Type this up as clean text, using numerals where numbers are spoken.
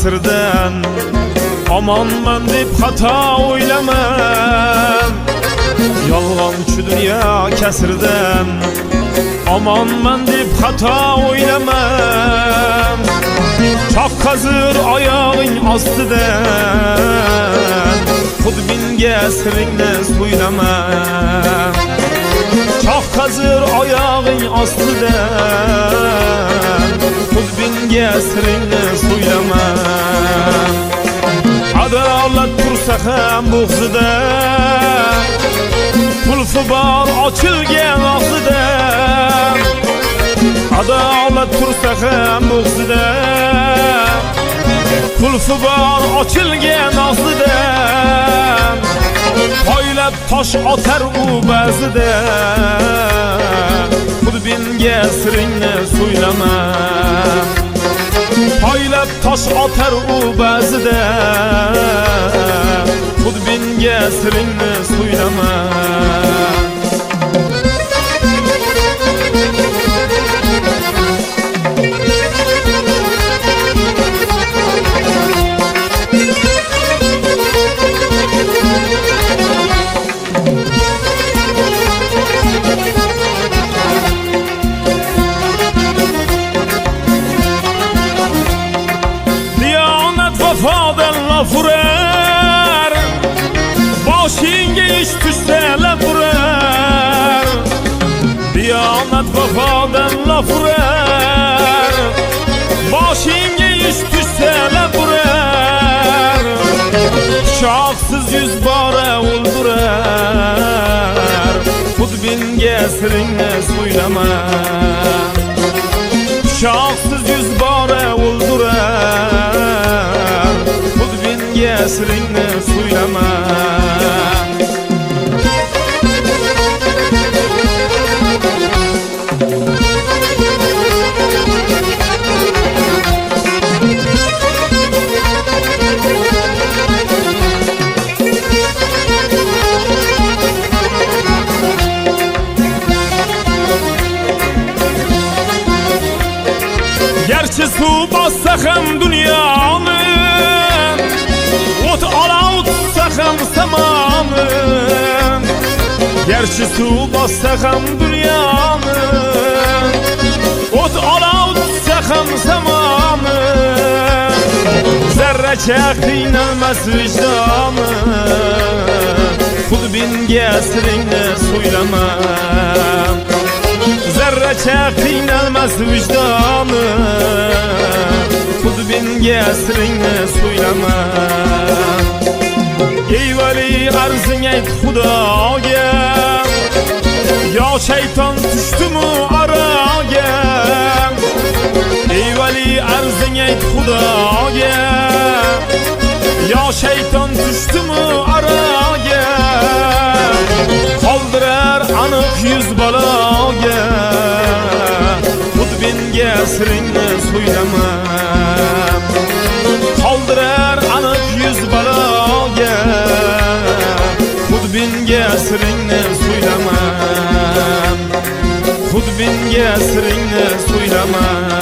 ta'siridan omonman deb xato o'ylamam. Yolg'onchi dunyo kasridan omonman deb xato o'ylamam. Choqqazir oyog'ing ostidan xudbinga siringni so'ylamam. Choqqazir oyog'ing ostidan xudbinga siringni so'ylamam. Adolat tursa ham bo'g'zida, qulfi bor ochilgan og'zida. Adolat tursa ham bo'g'zida, qulfi bor ochilgan og'zida. Poylab tosh otar u ba'zida, xudbinga siringni so'ylamam. Poylab tosh otar u ba'zida, xudbinga siringni so'ylamam. Vafodan laf urar, boshingga ish tushsa laf urar. Diyonat vafodan laf urar, boshingga ish tushsa laf urar. Shohsiz yuz bora o'ldirar, xudbinga siringni so'ylamam. Shohsiz yuz bora o'ldirar, xudbinga siringni so'ylamam. Gerçi su bassa ham dunyoni, o't olov tutsa ham samoni. Gerçi su bassa ham dunyoni, o't olov tutsa ham samoni. Zarracha qiynalmas vijdoni, xudbinga siringni so'ylamam. Zarracha qiynalmas vijdoni, xudbinga siringni so'ylamam. Ey vali arzing ayt Xudoga, yo shayton tushdimu aroga. Ey vali arzing ayt Xudoga, yo shayton tushdimu aroga. Qoldirar aniq yuz baloga, xudbinga siringni so'ylamam. Qoldirar aniq yuz baloga, xudbinga siringni so'ylamam. Xudbinga siringni so'ylamam.